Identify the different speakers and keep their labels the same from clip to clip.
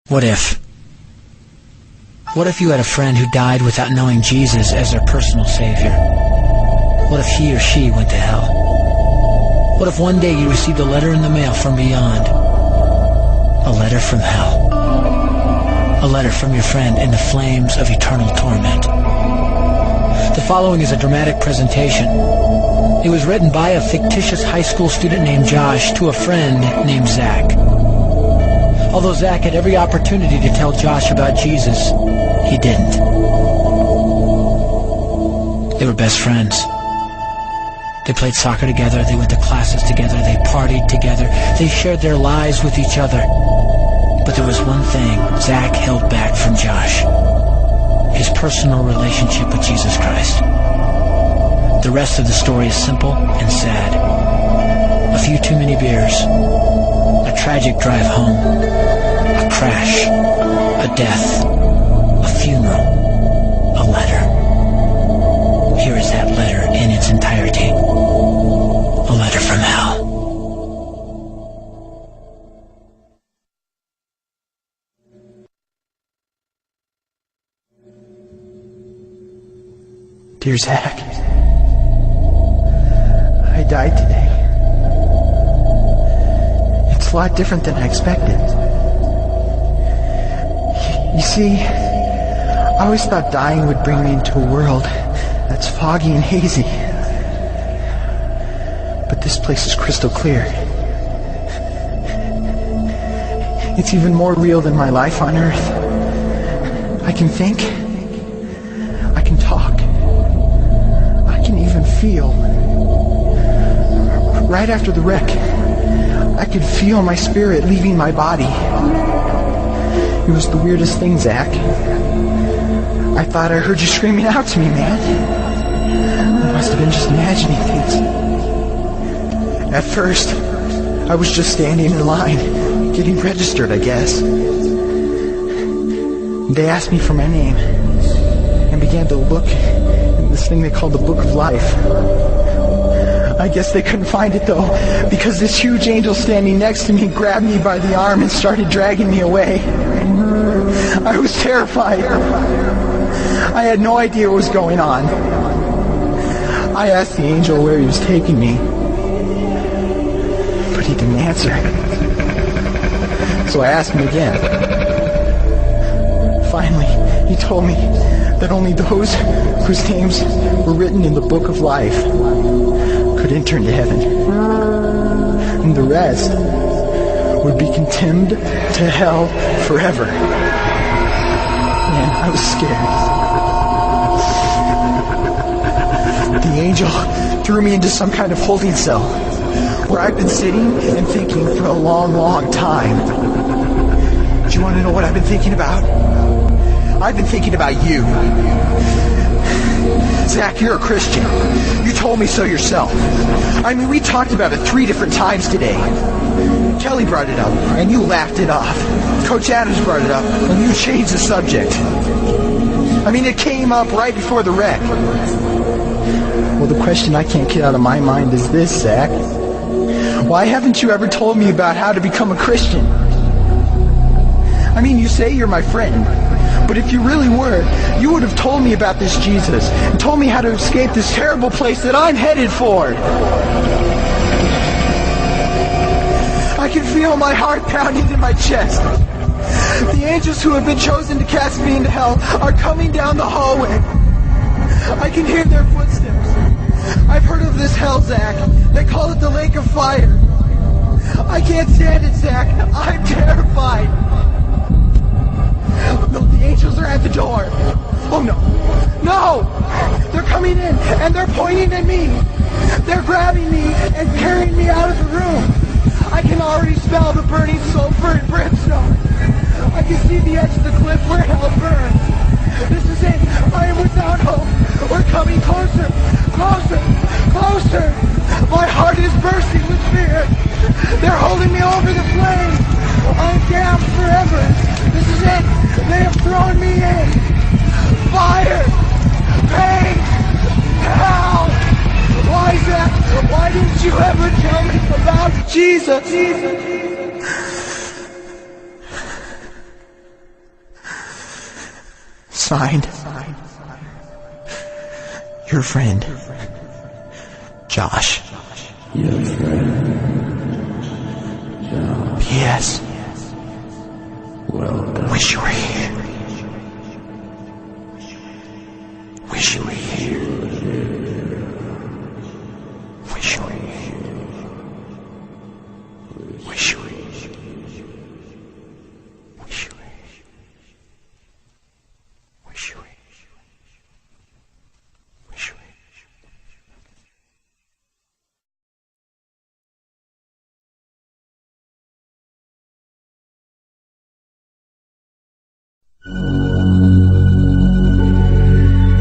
Speaker 1: What if? What if you had a friend who died without knowing Jesus as their personal Savior? What if he or she went to hell? What if one day you received a letter in the mail from beyond? A letter from hell. A letter from your friend in the flames of eternal torment. The following is a dramatic presentation. It was written by a fictitious high school student named Josh to a friend named Zach. Although Zach had every opportunity to tell Josh about Jesus, he didn't. They were best friends. They played soccer together, they went to classes together, they partied together, they shared their lives with each other. But there was one thing Zach held back from Josh: his personal relationship with Jesus Christ. The rest of the story is simple and sad. A few too many beers, a tragic drive home, a crash, a death, a funeral, a letter. Here is that letter in its entirety. A letter from hell.
Speaker 2: Dear Zach, I died today. It's a lot different than I expected. You see, I always thought dying would bring me into a world that's foggy and hazy. But this place is crystal clear. It's even more real than my life on Earth. I can think. I can talk. I can even feel. Right after the wreck, I could feel my spirit leaving my body. It was the weirdest thing, Zach. I thought I heard you screaming out to me, man. I must have been just imagining things. At first, I was just standing in line, getting registered, I guess. They asked me for my name and began to look in this thing they called the Book of Life. I guess they couldn't find it, though, because this huge angel standing next to me grabbed me by the arm and started dragging me away. I was terrified. I had no idea what was going on. I asked the angel where he was taking me, but he didn't answer. So I asked him again. Finally, he told me that only those whose names were written in the Book of Life could enter into heaven. And the rest would be condemned to hell forever. Man, I was scared. The angel threw me into some kind of holding cell where I've been sitting and thinking for a long, long time. Do you want to know what I've been thinking about? I've been thinking about you. Zach, you're a Christian. You told me so yourself. I mean, we talked about it 3 different times today. Kelly brought it up, and you laughed it off. Coach Adams brought it up, and you changed the subject. I mean, it came up right before the wreck. Well, the question I can't get out of my mind is this, Zach. Why haven't you ever told me about how to become a Christian? I mean, you say you're my friend, but if you really were, you would have told me about this Jesus and told me how to escape this terrible place that I'm headed for. I can feel my heart pounding in my chest. The angels who have been chosen to cast me into hell are coming down the hallway. I can hear their footsteps. I've heard of this hell, Zach. They call it the lake of fire. I can't stand it, Zach. I'm terrified. No, the angels are at the door. Oh, no. No! They're coming in, and they're pointing at me. They're grabbing me and carrying me out of the room. I can already smell the burning sulfur and brimstone. I can see the edge of the cliff where hell burns. This is it. I am without hope. We're coming closer, closer, closer. My heart is bursting with fear. They're holding me over the flames. I'm damned forever. This is it. They have thrown me in. Fire, pain, hell. Why, Zach? Why didn't you ever tell me about Jesus? Signed, your friend, Josh.
Speaker 3: Your friend, Josh.
Speaker 2: P.S.
Speaker 3: Welcome.
Speaker 2: Wish you were here. Wish you were here. Wish you were here. Wish you were here. Wish you were here. Wish you were here. Wish you were here.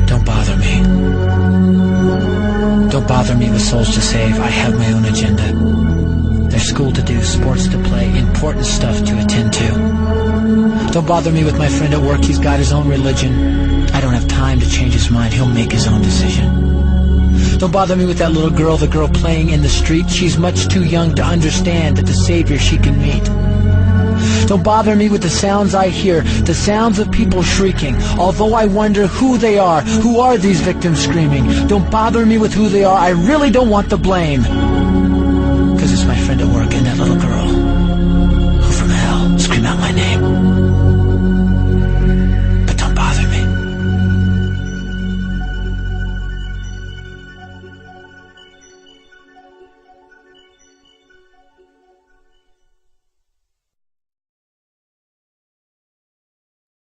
Speaker 1: Don't bother me. Don't bother me with souls to save. I have my own agenda. There's school to do, sports to play, important stuff to attend to. Don't bother me with my friend at work. He's got his own religion. I don't have time to change his mind. He'll make his own decision. Don't bother me with that little girl, the girl playing in the street. She's much too young to understand that the Savior she can meet. Don't bother me with the sounds I hear, the sounds of people shrieking, although I wonder who they are. Who are these victims screaming? Don't bother me with who they are. I really don't want the blame. Because it's my friend at work and that little girl.